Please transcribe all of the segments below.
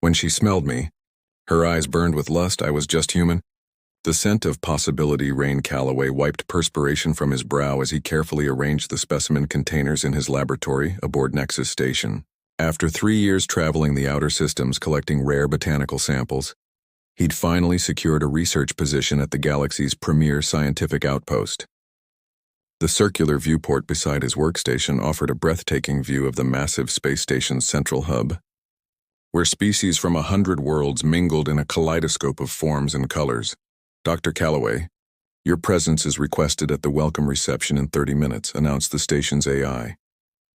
When she smelled me, her eyes burned with lust. I was just human. The scent of possibility. Rain Calloway wiped perspiration from his brow as he carefully arranged the specimen containers in his laboratory aboard Nexus Station. After 3 years traveling the outer systems collecting rare botanical samples, he'd finally secured a research position at the galaxy's premier scientific outpost. The circular viewport beside his workstation offered a breathtaking view of the massive space station's central hub, where species from 100 worlds mingled in a kaleidoscope of forms and colors. Dr. Calloway, your presence is requested at the welcome reception in 30 minutes, announced the station's AI.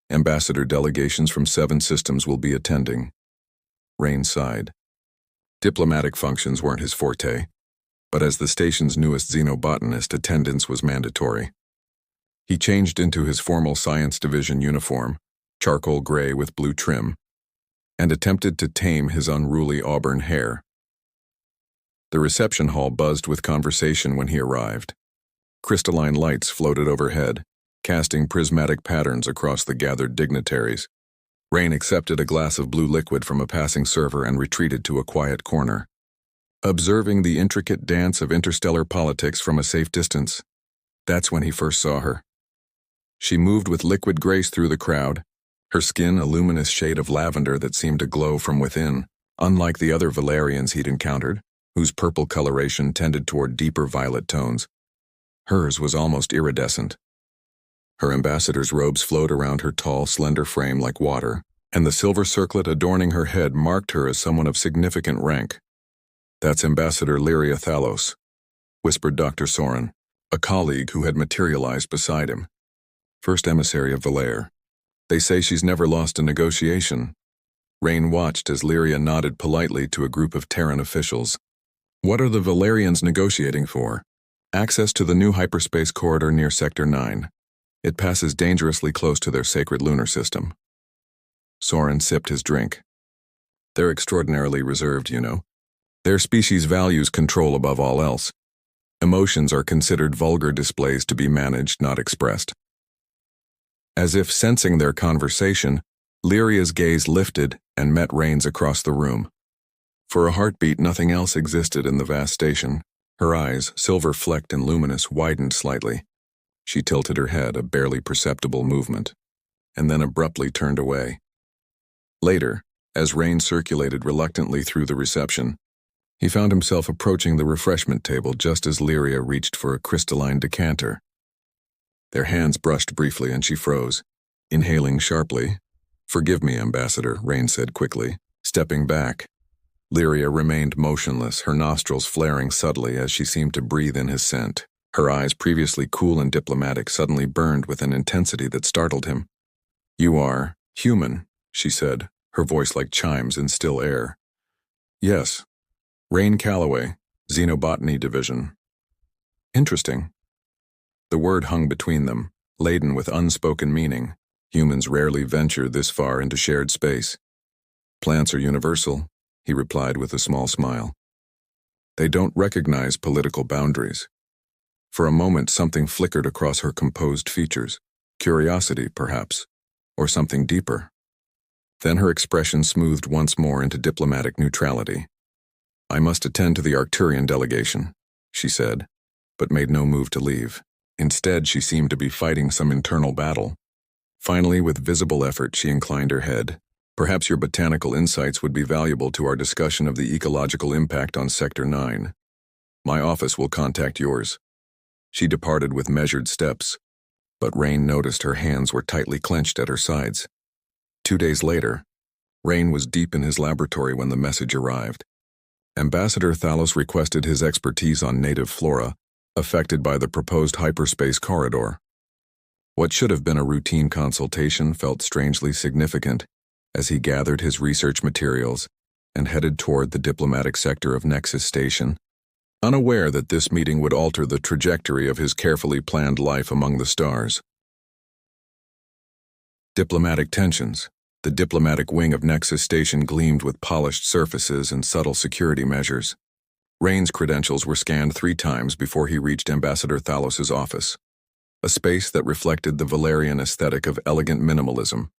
Ambassador delegations from 7 systems will be attending. Rain sighed. Diplomatic functions weren't his forte, but as the station's newest xenobotanist, attendance was mandatory. He changed into his formal science division uniform, charcoal gray with blue trim, and attempted to tame his unruly auburn hair. The reception hall buzzed with conversation when he arrived. Crystalline lights floated overhead, casting prismatic patterns across the gathered dignitaries. Rain accepted a glass of blue liquid from a passing server and retreated to a quiet corner, observing the intricate dance of interstellar politics from a safe distance. That's when he first saw her. She moved with liquid grace through the crowd, her skin a luminous shade of lavender that seemed to glow from within, unlike the other Valerians he'd encountered, whose purple coloration tended toward deeper violet tones. Hers was almost iridescent. Her ambassador's robes flowed around her tall, slender frame like water, and the silver circlet adorning her head marked her as someone of significant rank. "That's Ambassador Lyria Thalos," whispered Dr. Soren, a colleague who had materialized beside him. "First emissary of Valair. They say she's never lost a negotiation." Rain watched as Lyria nodded politely to a group of Terran officials. "What are the Valerians negotiating for?" "Access to the new hyperspace corridor near Sector 9. It passes dangerously close to their sacred lunar system." Soren sipped his drink. "They're extraordinarily reserved, you know. Their species values control above all else. Emotions are considered vulgar displays to be managed, not expressed." As if sensing their conversation, Lyria's gaze lifted and met Rain's across the room. For a heartbeat, nothing else existed in the vast station. Her eyes, silver-flecked and luminous, widened slightly. She tilted her head, a barely perceptible movement, and then abruptly turned away. Later, as Rain circulated reluctantly through the reception, he found himself approaching the refreshment table just as Lyria reached for a crystalline decanter. Their hands brushed briefly and she froze, inhaling sharply. "Forgive me, Ambassador," Rain said quickly, stepping back. Lyria remained motionless, her nostrils flaring subtly as she seemed to breathe in his scent. Her eyes, previously cool and diplomatic, suddenly burned with an intensity that startled him. "You are human," she said, her voice like chimes in still air. "Yes. Rain Calloway, Xenobotany Division." "Interesting." The word hung between them, laden with unspoken meaning. Humans rarely venture this far into shared space. "Plants are universal," he replied with a small smile. "They don't recognize political boundaries." For a moment, something flickered across her composed features. Curiosity, perhaps, or something deeper. Then her expression smoothed once more into diplomatic neutrality. "I must attend to the Arcturian delegation," she said, but made no move to leave. Instead, she seemed to be fighting some internal battle. Finally, with visible effort, she inclined her head. "Perhaps your botanical insights would be valuable to our discussion of the ecological impact on Sector 9. My office will contact yours." She departed with measured steps, but Rain noticed her hands were tightly clenched at her sides. 2 days later, Rain was deep in his laboratory when the message arrived. Ambassador Thalos requested his expertise on native flora, affected by the proposed hyperspace corridor. What should have been a routine consultation felt strangely significant as he gathered his research materials and headed toward the diplomatic sector of Nexus Station, unaware that this meeting would alter the trajectory of his carefully planned life among the stars. Diplomatic tensions. The diplomatic wing of Nexus Station gleamed with polished surfaces and subtle security measures. Rain's credentials were scanned 3 times before he reached Ambassador Thalos's office, a space that reflected the Valerian aesthetic of elegant minimalism.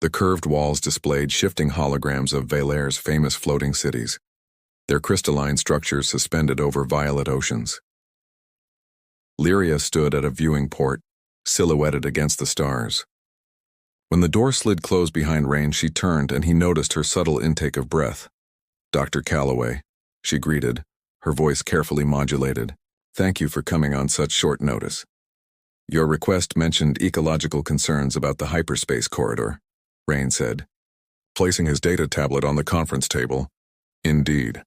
The curved walls displayed shifting holograms of Valaire's famous floating cities, their crystalline structures suspended over violet oceans. Lyria stood at a viewing port, silhouetted against the stars. When the door slid closed behind Rain, she turned and he noticed her subtle intake of breath. "Dr. Calloway," she greeted, her voice carefully modulated. "Thank you for coming on such short notice. Your request mentioned ecological concerns about the hyperspace corridor," Rain said, placing his data tablet on the conference table. "Indeed."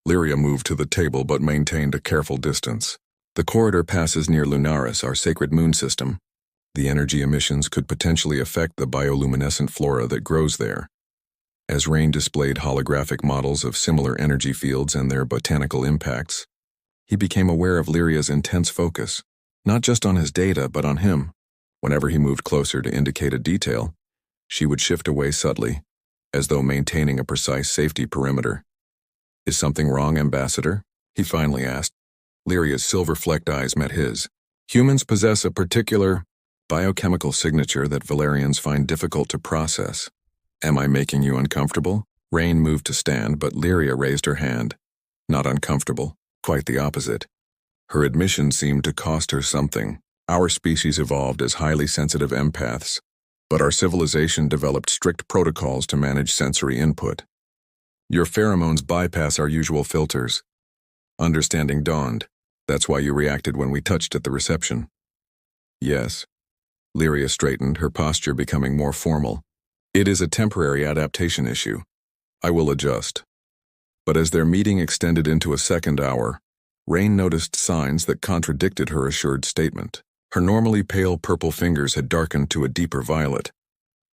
Lyria moved to the table but maintained a careful distance. "The corridor passes near Lunaris, our sacred moon system. The energy emissions could potentially affect the bioluminescent flora that grows there." As Rain displayed holographic models of similar energy fields and their botanical impacts, he became aware of Lyria's intense focus, not just on his data but on him. Whenever he moved closer to indicate a detail, she would shift away subtly, as though maintaining a precise safety perimeter. "Is something wrong, Ambassador?" he finally asked. Lyria's silver-flecked eyes met his. "Humans possess a particular biochemical signature that Valerians find difficult to process. Am I making you uncomfortable?" Rain moved to stand, but Lyria raised her hand. "Not uncomfortable, quite the opposite." Her admission seemed to cost her something. "Our species evolved as highly sensitive empaths, but our civilization developed strict protocols to manage sensory input. Your pheromones bypass our usual filters." Understanding dawned. "That's why you reacted when we touched at the reception." "Yes." Lyria straightened, her posture becoming more formal. "It is a temporary adaptation issue. I will adjust." But as their meeting extended into a second hour, Rain noticed signs that contradicted her assured statement. Her normally pale purple fingers had darkened to a deeper violet,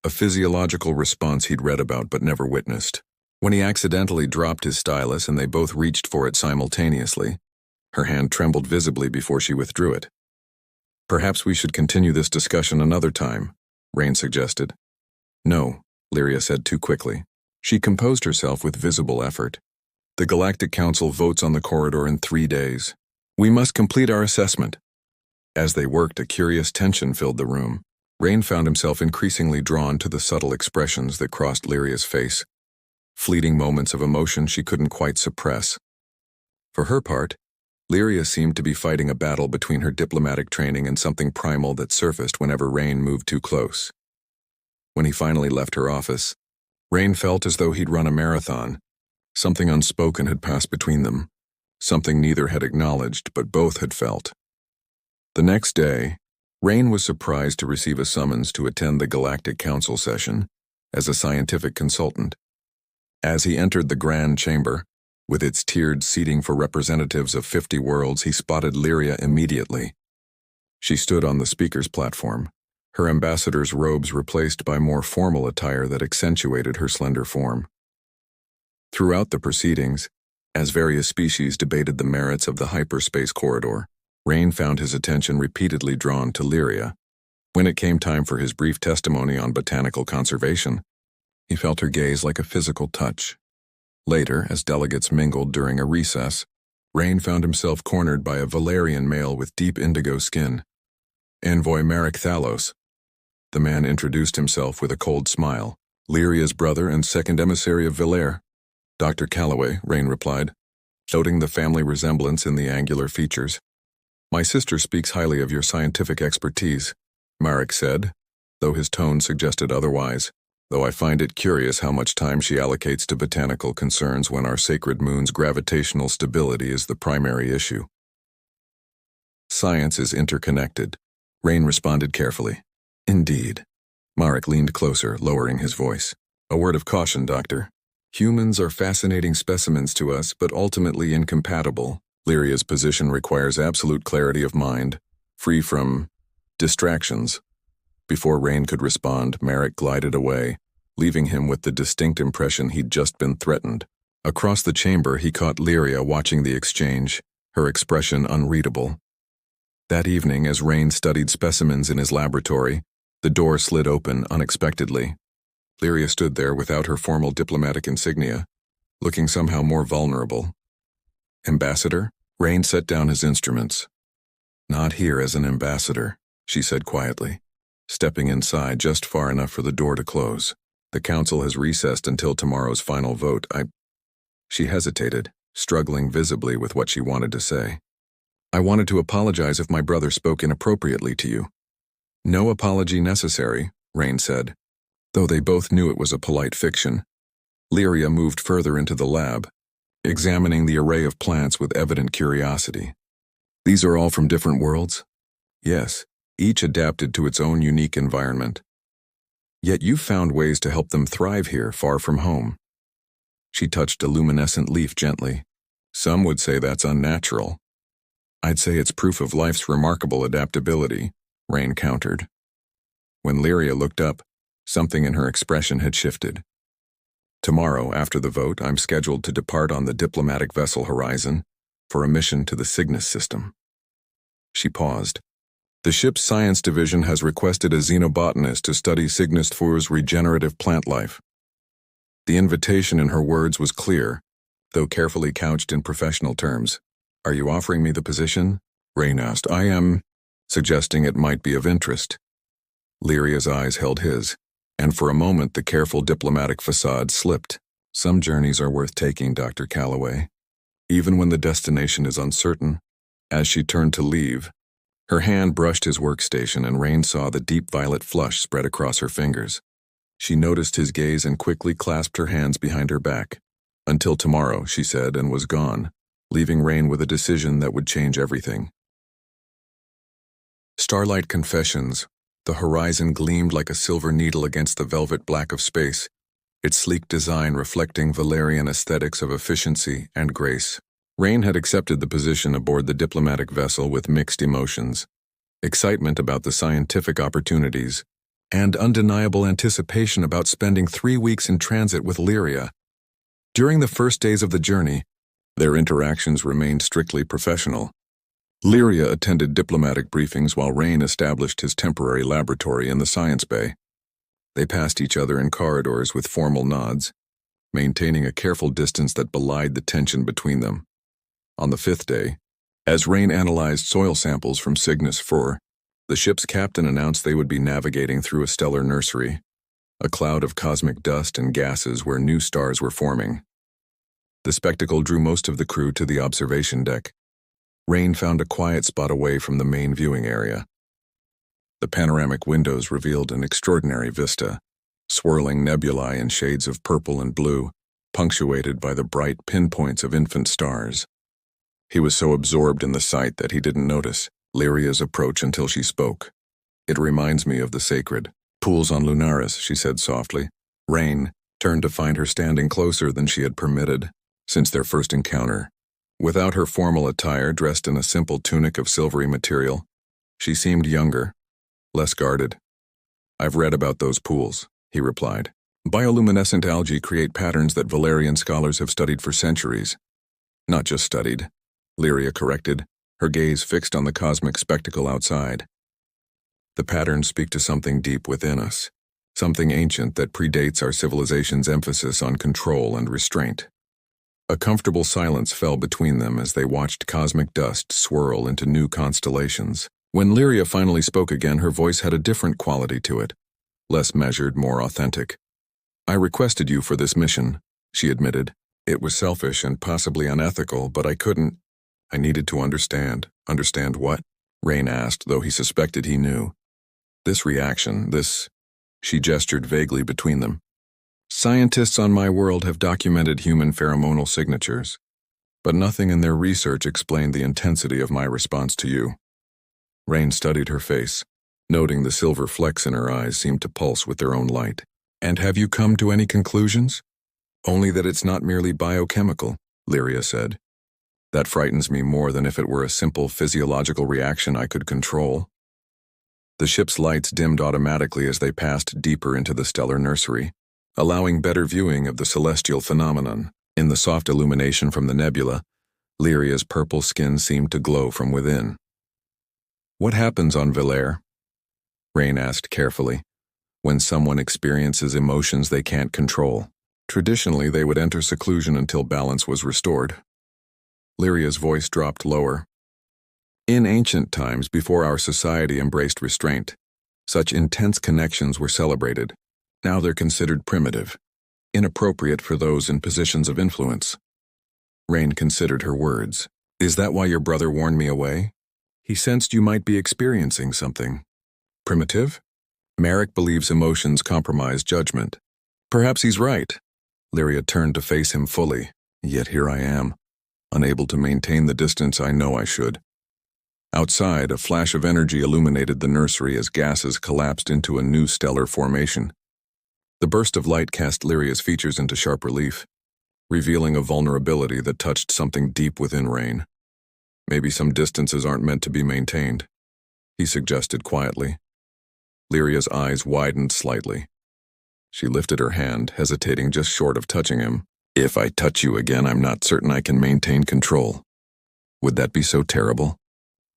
a physiological response he'd read about but never witnessed. When he accidentally dropped his stylus and they both reached for it simultaneously, her hand trembled visibly before she withdrew it. "Perhaps we should continue this discussion another time," Rain suggested. "No," Lyria said too quickly. She composed herself with visible effort. "The Galactic Council votes on the corridor in 3 days. We must complete our assessment." As they worked, a curious tension filled the room. Rain found himself increasingly drawn to the subtle expressions that crossed Lyria's face, fleeting moments of emotion she couldn't quite suppress. For her part, Lyria seemed to be fighting a battle between her diplomatic training and something primal that surfaced whenever Rain moved too close. When he finally left her office, Rain felt as though he'd run a marathon. Something unspoken had passed between them, something neither had acknowledged but both had felt. The next day, Rain was surprised to receive a summons to attend the Galactic Council session as a scientific consultant. As he entered the grand chamber, with its tiered seating for representatives of 50 worlds, he spotted Lyria immediately. She stood on the speaker's platform, her ambassador's robes replaced by more formal attire that accentuated her slender form. Throughout the proceedings, as various species debated the merits of the hyperspace corridor, Rain found his attention repeatedly drawn to Lyria. When it came time for his brief testimony on botanical conservation, he felt her gaze like a physical touch. Later, as delegates mingled during a recess, Rain found himself cornered by a Valerian male with deep indigo skin. "Envoy Marek Thalos." The man introduced himself with a cold smile. "Lyria's brother and second emissary of Valaire." "Dr. Calloway," Rain replied, noting the family resemblance in the angular features. "My sister speaks highly of your scientific expertise," Marek said, though his tone suggested otherwise. "Though I find it curious how much time she allocates to botanical concerns when our sacred moon's gravitational stability is the primary issue." "Science is interconnected," Rain responded carefully. "Indeed." Marek leaned closer, lowering his voice. "A word of caution, Doctor. Humans are fascinating specimens to us, but ultimately incompatible. Lyria's position requires absolute clarity of mind, free from distractions." Before Rain could respond, Marek glided away, leaving him with the distinct impression he'd just been threatened. Across the chamber, he caught Lyria watching the exchange, her expression unreadable. That evening, as Rain studied specimens in his laboratory, the door slid open unexpectedly. Lyria stood there without her formal diplomatic insignia, looking somehow more vulnerable. "Ambassador?" Rain set down his instruments. "Not here as an ambassador," she said quietly. stepping inside just far enough for the door to close. The council has recessed until tomorrow's final vote. She hesitated, struggling visibly with what she wanted to say. I wanted to apologize if my brother spoke inappropriately to you. No apology necessary, Rain said, though they both knew it was a polite fiction. Lyria moved further into the lab, examining the array of plants with evident curiosity. These are all from different worlds? Yes, each adapted to its own unique environment. Yet you found ways to help them thrive here, far from home. She touched a luminescent leaf gently. Some would say that's unnatural. I'd say it's proof of life's remarkable adaptability, Rain countered. When Lyria looked up, something in her expression had shifted. Tomorrow, after the vote, I'm scheduled to depart on the diplomatic vessel Horizon for a mission to the Cygnus system. She paused. The ship's science division has requested a xenobotanist to study Cygnus 4's regenerative plant life. The invitation in her words was clear, though carefully couched in professional terms. Are you offering me the position? Rain asked. I am, suggesting it might be of interest. Lyria's eyes held his, and for a moment the careful diplomatic facade slipped. Some journeys are worth taking, Dr. Calloway, even when the destination is uncertain. As she turned to leave, her hand brushed his workstation and Rain saw the deep violet flush spread across her fingers. She noticed his gaze and quickly clasped her hands behind her back. Until tomorrow, she said, and was gone, leaving Rain with a decision that would change everything. Starlight Confessions. The horizon gleamed like a silver needle against the velvet black of space, its sleek design reflecting Valerian aesthetics of efficiency and grace. Rain had accepted the position aboard the diplomatic vessel with mixed emotions, excitement about the scientific opportunities, and undeniable anticipation about spending 3 weeks in transit with Lyria. During the first days of the journey, their interactions remained strictly professional. Lyria attended diplomatic briefings while Rain established his temporary laboratory in the science bay. They passed each other in corridors with formal nods, maintaining a careful distance that belied the tension between them. On the 5th day, as Rain analyzed soil samples from Cygnus 4, the ship's captain announced they would be navigating through a stellar nursery, a cloud of cosmic dust and gases where new stars were forming. The spectacle drew most of the crew to the observation deck. Rain found a quiet spot away from the main viewing area. The panoramic windows revealed an extraordinary vista, swirling nebulae in shades of purple and blue, punctuated by the bright pinpoints of infant stars. He was so absorbed in the sight that he didn't notice Lyria's approach until she spoke. It reminds me of the sacred pools on Lunaris, she said softly. Rain turned to find her standing closer than she had permitted since their first encounter. Without her formal attire, dressed in a simple tunic of silvery material, she seemed younger, less guarded. I've read about those pools, he replied. Bioluminescent algae create patterns that Valerian scholars have studied for centuries. Not just studied, Lyria corrected, her gaze fixed on the cosmic spectacle outside. The patterns speak to something deep within us, something ancient that predates our civilization's emphasis on control and restraint. A comfortable silence fell between them as they watched cosmic dust swirl into new constellations. When Lyria finally spoke again, her voice had a different quality to it, less measured, more authentic. I requested you for this mission, she admitted. It was selfish and possibly unethical, but I couldn't. I needed to understand. Understand what? Rain asked, though he suspected he knew. This reaction, she gestured vaguely between them. Scientists on my world have documented human pheromonal signatures, but nothing in their research explained the intensity of my response to you. Rain studied her face, noting the silver flecks in her eyes seemed to pulse with their own light. And have you come to any conclusions? Only that it's not merely biochemical, Lyria said. That frightens me more than if it were a simple physiological reaction I could control. The ship's lights dimmed automatically as they passed deeper into the stellar nursery, allowing better viewing of the celestial phenomenon. In the soft illumination from the nebula, Lyria's purple skin seemed to glow from within. What happens on Valere? Rain asked carefully. When someone experiences emotions they can't control. Traditionally, they would enter seclusion until balance was restored. Lyria's voice dropped lower. In ancient times, before our society embraced restraint, Such intense connections were celebrated. Now they're considered primitive, inappropriate for those in positions of influence. Rain considered her words. Is that why your brother warned me away? He sensed you might be experiencing something. Primitive? Merrick believes emotions compromise judgment. Perhaps he's right. Lyria turned to face him fully. Yet here I am, unable to maintain the distance I know I should. Outside, a flash of energy illuminated the nursery as gases collapsed into a new stellar formation. The burst of light cast Lyria's features into sharp relief, revealing a vulnerability that touched something deep within Rain. Maybe some distances aren't meant to be maintained, he suggested quietly. Lyria's eyes widened slightly. She lifted her hand, hesitating just short of touching him. If I touch you again, I'm not certain I can maintain control. Would that be so terrible?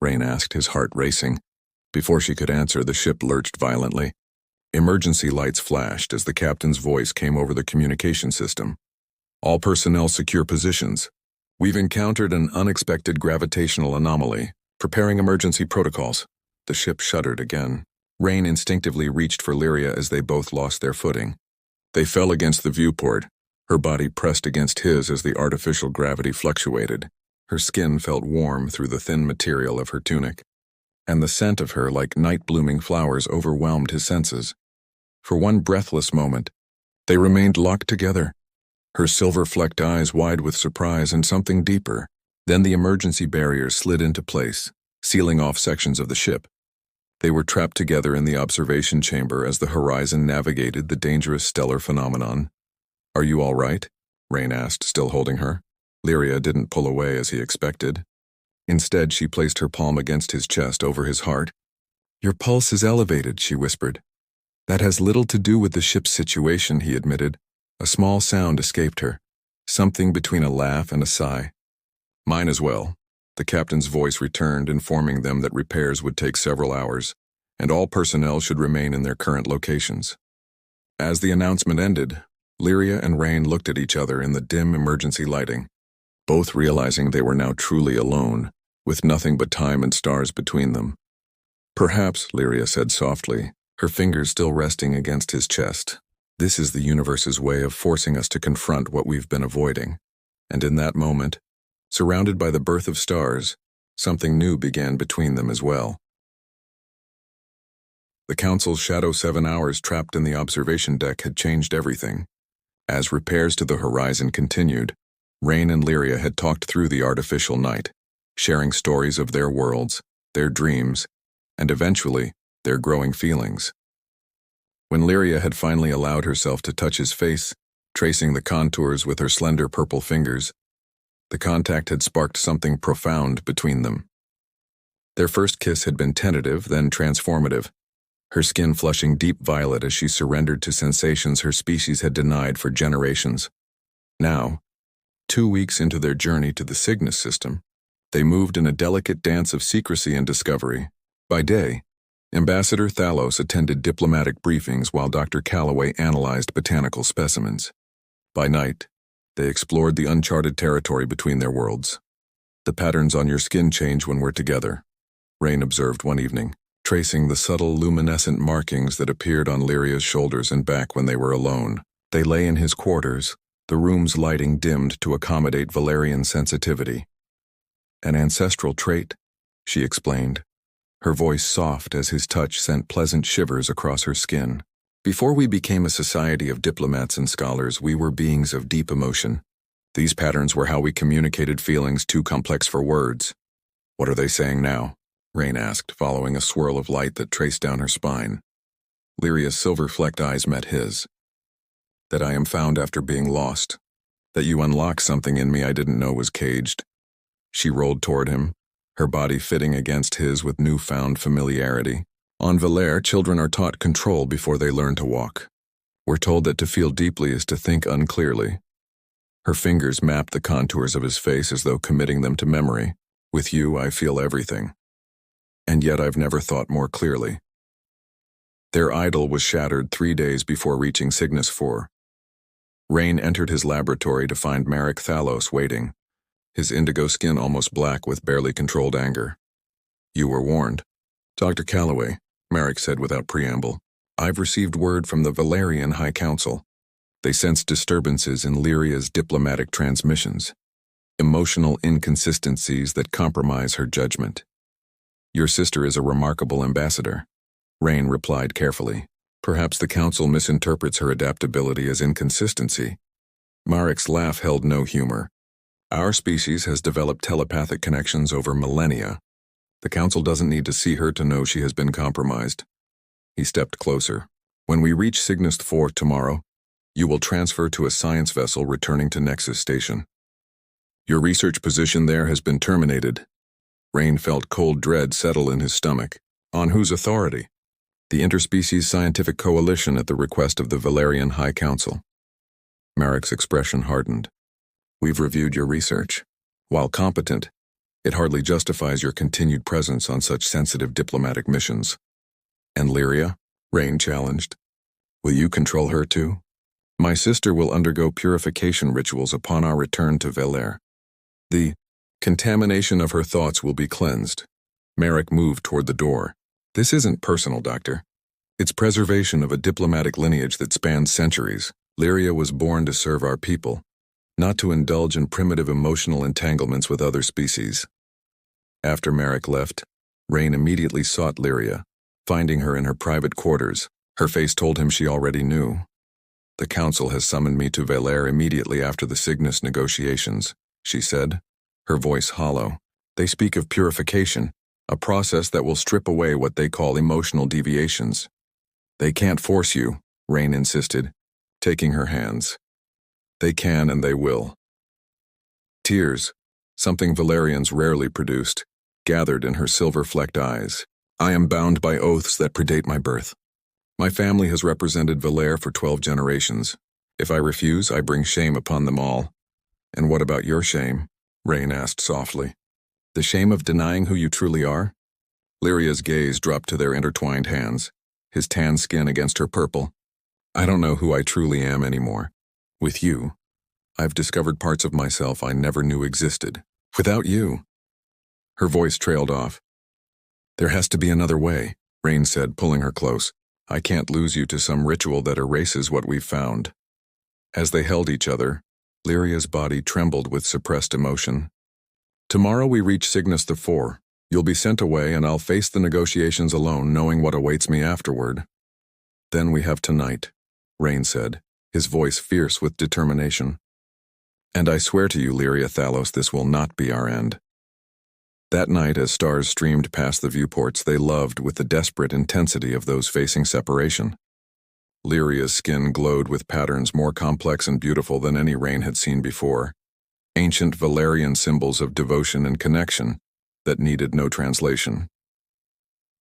Rain asked, his heart racing. Before she could answer, the ship lurched violently. Emergency lights flashed as the captain's voice came over the communication system. All personnel secure positions. We've encountered an unexpected gravitational anomaly. Preparing emergency protocols. The ship shuddered again. Rain instinctively reached for Lyria as they both lost their footing. They fell against the viewport. Her body pressed against his as the artificial gravity fluctuated. Her skin felt warm through the thin material of her tunic, and the scent of her, like night-blooming flowers, overwhelmed his senses. For one breathless moment, they remained locked together, her silver-flecked eyes wide with surprise and something deeper. Then the emergency barriers slid into place, sealing off sections of the ship. They were trapped together in the observation chamber as the horizon navigated the dangerous stellar phenomenon. Are you all right? Rain asked, still holding her. Lyria didn't pull away as he expected. Instead, she placed her palm against his chest over his heart. Your pulse is elevated, she whispered. That has little to do with the ship's situation, he admitted. A small sound escaped her, something between a laugh and a sigh. Mine as well. The captain's voice returned, informing them that repairs would take several hours, and all personnel should remain in their current locations. As the announcement ended, Lyria and Rain looked at each other in the dim emergency lighting, both realizing they were now truly alone, with nothing but time and stars between them. Perhaps, Lyria said softly, her fingers still resting against his chest. This is the universe's way of forcing us to confront what we've been avoiding. And in that moment, surrounded by the birth of stars, something new began between them as well. The Council's shadow 7 hours trapped in the observation deck had changed everything. As repairs to the horizon continued, Rain and Lyria had talked through the artificial night, sharing stories of their worlds, their dreams, and eventually, their growing feelings. When Lyria had finally allowed herself to touch his face, tracing the contours with her slender purple fingers, the contact had sparked something profound between them. Their first kiss had been tentative, then transformative, her skin flushing deep violet as she surrendered to sensations her species had denied for generations. Now, 2 weeks into their journey to the Cygnus system, they moved in a delicate dance of secrecy and discovery. By day, Ambassador Thalos attended diplomatic briefings while Dr. Calloway analyzed botanical specimens. By night, they explored the uncharted territory between their worlds. The patterns on your skin change when we're together, Rain observed one evening, tracing the subtle luminescent markings that appeared on Lyria's shoulders and back when they were alone. They lay in his quarters, the room's lighting dimmed to accommodate Valerian sensitivity. An ancestral trait, she explained, her voice soft as his touch sent pleasant shivers across her skin. Before we became a society of diplomats and scholars, we were beings of deep emotion. These patterns were how we communicated feelings too complex for words. What are they saying now? Rain asked, following a swirl of light that traced down her spine. Lyria's silver-flecked eyes met his. That I am found after being lost. That you unlock something in me I didn't know was caged. She rolled toward him, her body fitting against his with newfound familiarity. On Valere, children are taught control before they learn to walk. We're told that to feel deeply is to think unclearly. Her fingers mapped the contours of his face as though committing them to memory. With you, I feel everything. And yet I've never thought more clearly. Their idyll was shattered 3 days before reaching Cygnus 4. Rain entered his laboratory to find Merrick Thalos waiting, his indigo skin almost black with barely controlled anger. You were warned. Dr. Calloway, Marek said without preamble. "I've received word from the Valerian High Council. They sense disturbances in Lyria's diplomatic transmissions, emotional inconsistencies that compromise her judgment. Your sister is a remarkable ambassador," Rain replied carefully. "Perhaps the council misinterprets her adaptability as inconsistency." Marek's laugh held no humor. "Our species has developed telepathic connections over millennia. The council doesn't need to see her to know she has been compromised." He stepped closer. "When we reach Cygnus 4 tomorrow, you will transfer to a science vessel returning to Nexus Station. Your research position there has been terminated." Rain felt cold dread settle in his stomach. "On whose authority?" "The Interspecies Scientific Coalition at the request of the Valerian High Council." Marek's expression hardened. "We've reviewed your research. While competent, it hardly justifies your continued presence on such sensitive diplomatic missions." "And Lyria?" Rain challenged. "Will you control her too?" "My sister will undergo purification rituals upon our return to Valer. The contamination of her thoughts will be cleansed." Marek moved toward the door. "This isn't personal, Doctor. It's preservation of a diplomatic lineage that spans centuries. Lyria was born to serve our people, not to indulge in primitive emotional entanglements with other species." After Marek left, Rain immediately sought Lyria, finding her in her private quarters. Her face told him she already knew. "The council has summoned me to Valer immediately after the Cygnus negotiations," she said, her voice hollow. "They speak of purification, a process that will strip away what they call emotional deviations." "They can't force you," Rain insisted, taking her hands. "They can and they will." Tears, something Valerians rarely produced, gathered in her silver-flecked eyes. "I am bound by oaths that predate my birth. My family has represented Valer for 12 generations. If I refuse, I bring shame upon them all." "And what about your shame?" Rain asked softly. "The shame of denying who you truly are?" Lyria's gaze dropped to their intertwined hands, his tan skin against her purple. "I don't know who I truly am anymore. With you, I've discovered parts of myself I never knew existed. Without you." Her voice trailed off. "There has to be another way," Rain said, pulling her close. "I can't lose you to some ritual that erases what we've found." As they held each other, Lyria's body trembled with suppressed emotion. "Tomorrow we reach Cygnus the 4. You'll be sent away and I'll face the negotiations alone, knowing what awaits me afterward." "Then we have tonight," Rain said, his voice fierce with determination. "And I swear to you, Lyria Thalos, this will not be our end." That night, as stars streamed past the viewports, they loved with the desperate intensity of those facing separation. Lyria's skin glowed with patterns more complex and beautiful than any Rain had seen before, ancient Valerian symbols of devotion and connection that needed no translation.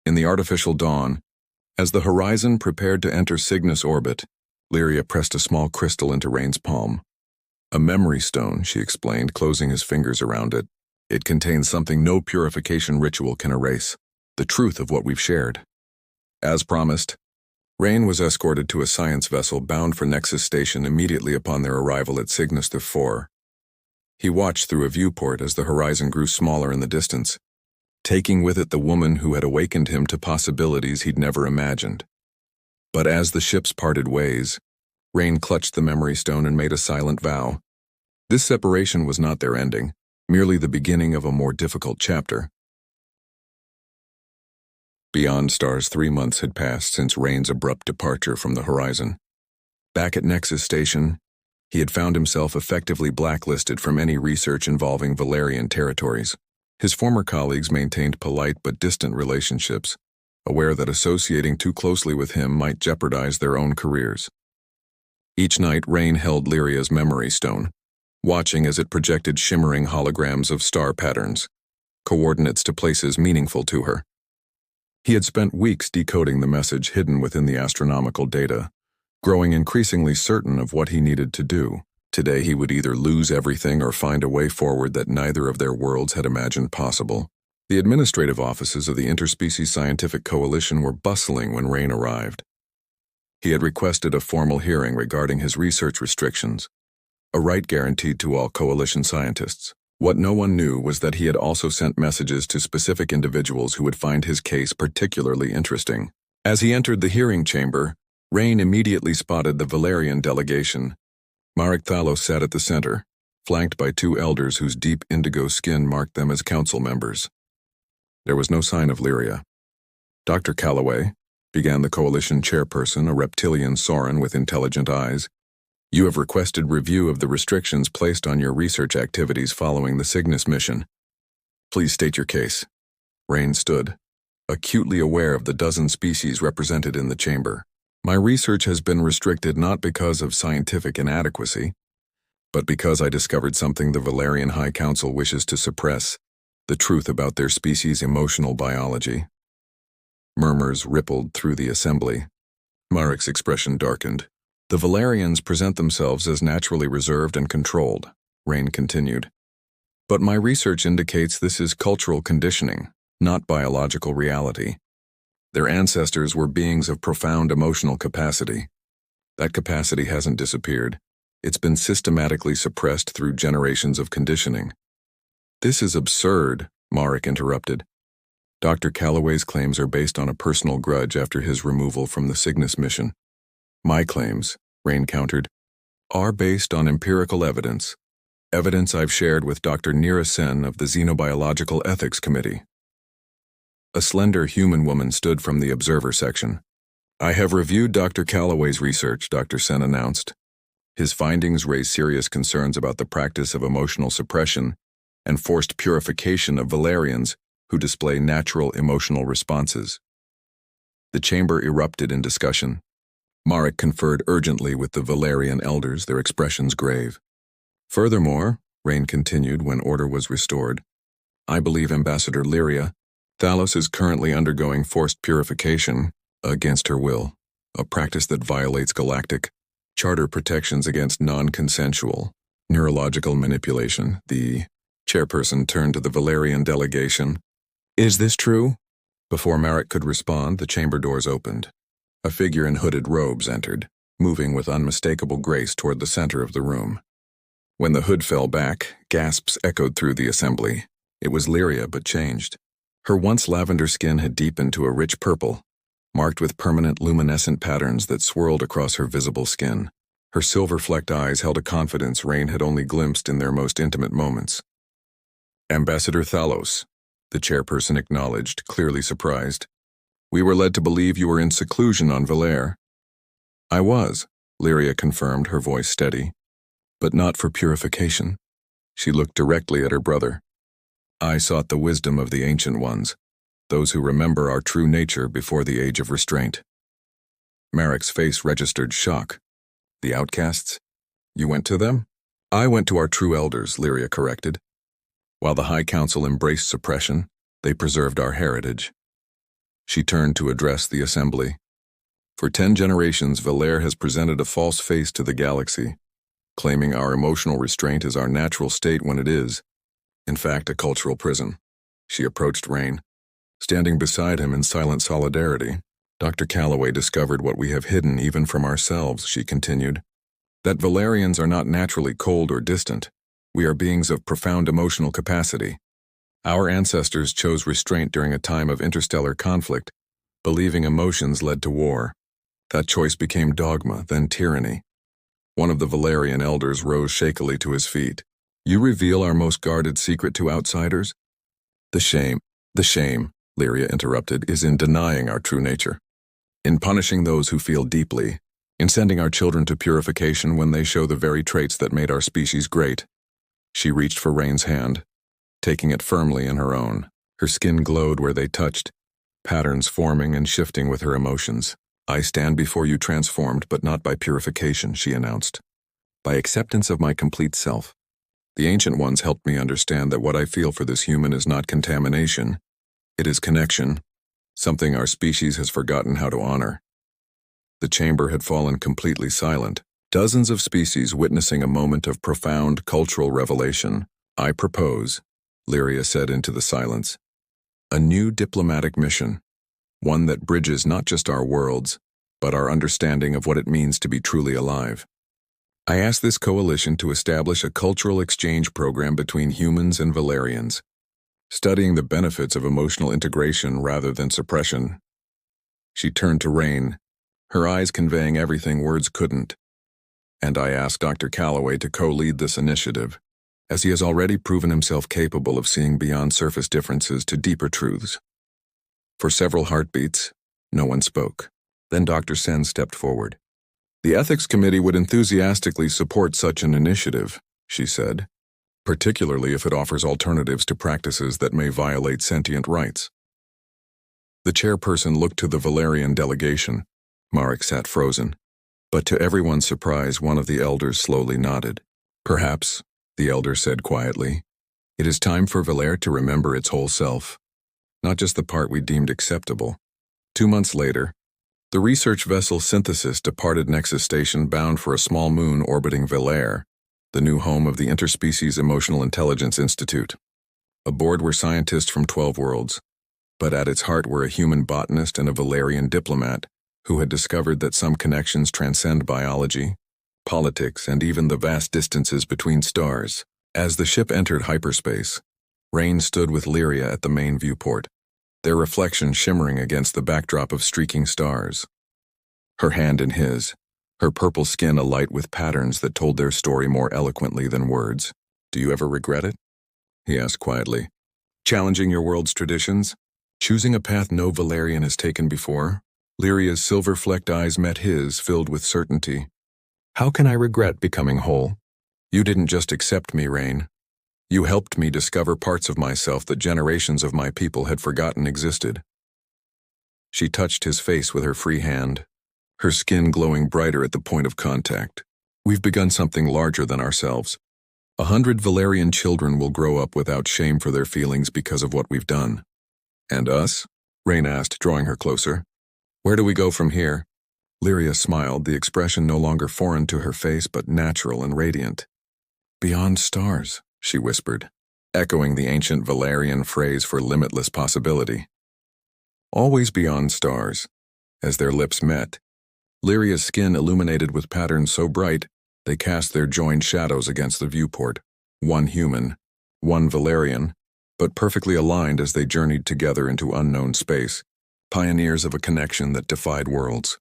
In the artificial dawn, as the horizon prepared to enter Cygnus orbit, Lyria pressed a small crystal into Rain's palm. "A memory stone," she explained, closing his fingers around it. "It contains something no purification ritual can erase, the truth of what we've shared." As promised, Rain was escorted to a science vessel bound for Nexus Station immediately upon their arrival at Cygnus 4. He watched through a viewport as the horizon grew smaller in the distance, taking with it the woman who had awakened him to possibilities he'd never imagined. But as the ships parted ways, Rain clutched the memory stone and made a silent vow. This separation was not their ending, merely the beginning of a more difficult chapter. Beyond stars, 3 months had passed since Rain's abrupt departure from the horizon. Back at Nexus Station, he had found himself effectively blacklisted from any research involving Valerian territories. His former colleagues maintained polite but distant relationships, aware that associating too closely with him might jeopardize their own careers. Each night, Rain held Lyria's memory stone, watching as it projected shimmering holograms of star patterns, coordinates to places meaningful to her. He had spent weeks decoding the message hidden within the astronomical data, growing increasingly certain of what he needed to do. Today he would either lose everything or find a way forward that neither of their worlds had imagined possible. The administrative offices of the Interspecies Scientific Coalition were bustling when Rain arrived. He had requested a formal hearing regarding his research restrictions, a right guaranteed to all coalition scientists. What no one knew was that he had also sent messages to specific individuals who would find his case particularly interesting. As he entered the hearing chamber, Rain immediately spotted the Valerian delegation. Marek Thalos sat at the center, flanked by two elders whose deep indigo skin marked them as council members. There was no sign of Lyria. "Dr. Calloway," began the coalition chairperson, a reptilian Soren with intelligent eyes, "you have requested review of the restrictions placed on your research activities following the Cygnus mission. Please state your case." Rain stood, acutely aware of the dozen species represented in the chamber. "My research has been restricted not because of scientific inadequacy, but because I discovered something the Valerian High Council wishes to suppress, the truth about their species' emotional biology." Murmurs rippled through the assembly. Marek's expression darkened. "The Valerians present themselves as naturally reserved and controlled," Rain continued. "But my research indicates this is cultural conditioning, not biological reality. Their ancestors were beings of profound emotional capacity. That capacity hasn't disappeared. It's been systematically suppressed through generations of conditioning." "This is absurd," Marek interrupted. "Dr. Calloway's claims are based on a personal grudge after his removal from the Cygnus mission. My claims," Rain countered, "are based on empirical evidence. Evidence I've shared with Dr. Nira Sen of the Xenobiological Ethics Committee." A slender human woman stood from the observer section. "I have reviewed Dr. Calloway's research," Dr. Sen announced. "His findings raise serious concerns about the practice of emotional suppression and forced purification of Valerians who display natural emotional responses." The chamber erupted in discussion. Marek conferred urgently with the Valerian elders, their expressions grave. "Furthermore," Rain continued when order was restored, "I believe Ambassador Lyria Thalos is currently undergoing forced purification against her will, a practice that violates galactic charter protections against non-consensual neurological manipulation." The chairperson turned to the Valerian delegation. "Is this true?" Before Marek could respond, the chamber doors opened. A figure in hooded robes entered, moving with unmistakable grace toward the center of the room. When the hood fell back, gasps echoed through the assembly. It was Lyria, but changed. Her once lavender skin had deepened to a rich purple, marked with permanent luminescent patterns that swirled across her visible skin. Her silver-flecked eyes held a confidence Rain had only glimpsed in their most intimate moments. "Ambassador Thalos," the chairperson acknowledged, clearly surprised. "We were led to believe you were in seclusion on Valere." "I was," Lyria confirmed, her voice steady. "But not for purification." She looked directly at her brother. "I sought the wisdom of the Ancient Ones, those who remember our true nature before the age of restraint." Marek's face registered shock. "The outcasts? You went to them?" "I went to our true elders," Lyria corrected. "While the High Council embraced suppression, they preserved our heritage." She turned to address the assembly. "For 10 generations, Valere has presented a false face to the galaxy, claiming our emotional restraint is our natural state when it is, in fact, a cultural prison." She approached Rain. Standing beside him in silent solidarity, "Dr. Calloway discovered what we have hidden even from ourselves," she continued. "That Valerians are not naturally cold or distant. We are beings of profound emotional capacity. Our ancestors chose restraint during a time of interstellar conflict, believing emotions led to war. That choice became dogma, then tyranny." One of the Valerian elders rose shakily to his feet. "You reveal our most guarded secret to outsiders?" The shame, Lyria interrupted, "is in denying our true nature, in punishing those who feel deeply, in sending our children to purification when they show the very traits that made our species great." She reached for Rain's hand, taking it firmly in her own. Her skin glowed where they touched, patterns forming and shifting with her emotions. "I stand before you transformed, but not by purification," she announced. "By acceptance of my complete self. The Ancient Ones helped me understand that what I feel for this human is not contamination. It is connection, something our species has forgotten how to honor." The chamber had fallen completely silent, dozens of species witnessing a moment of profound cultural revelation. "I propose," Lyria said into the silence, "a new diplomatic mission, one that bridges not just our worlds, but our understanding of what it means to be truly alive. I ask this coalition to establish a cultural exchange program between humans and Valerians, studying the benefits of emotional integration rather than suppression." She turned to Rain, her eyes conveying everything words couldn't. And I asked Dr. Calloway to co-lead this initiative, as he has already proven himself capable of seeing beyond surface differences to deeper truths. For several heartbeats, no one spoke. Then Dr. Sen stepped forward. The Ethics Committee would enthusiastically support such an initiative, she said, particularly if it offers alternatives to practices that may violate sentient rights. The chairperson looked to the Valerian delegation. Marek sat frozen. But to everyone's surprise, one of the elders slowly nodded. Perhaps, the elder said quietly, it is time for Valer to remember its whole self, not just the part we deemed acceptable. 2 months later, the research vessel Synthesis departed Nexus Station bound for a small moon orbiting Valer, the new home of the Interspecies Emotional Intelligence Institute. Aboard were scientists from 12 worlds, but at its heart were a human botanist and a Valerian diplomat who had discovered that some connections transcend biology, politics, and even the vast distances between stars. As the ship entered hyperspace, Rain stood with Lyria at the main viewport, their reflection shimmering against the backdrop of streaking stars. Her hand in his, her purple skin alight with patterns that told their story more eloquently than words. Do you ever regret it? He asked quietly. Challenging your world's traditions? Choosing a path no Valerian has taken before? Lyria's silver-flecked eyes met his, filled with certainty. How can I regret becoming whole? You didn't just accept me, Rain. You helped me discover parts of myself that generations of my people had forgotten existed. She touched his face with her free hand, her skin glowing brighter at the point of contact. We've begun something larger than ourselves. 100 Valerian children will grow up without shame for their feelings because of what we've done. And us? Rain asked, drawing her closer. Where do we go from here? Lyria smiled, the expression no longer foreign to her face but natural and radiant. Beyond stars, she whispered, echoing the ancient Valerian phrase for limitless possibility. Always beyond stars. As their lips met, Lyria's skin illuminated with patterns so bright they cast their joined shadows against the viewport, one human, one Valerian, but perfectly aligned as they journeyed together into unknown space, pioneers of a connection that defied worlds.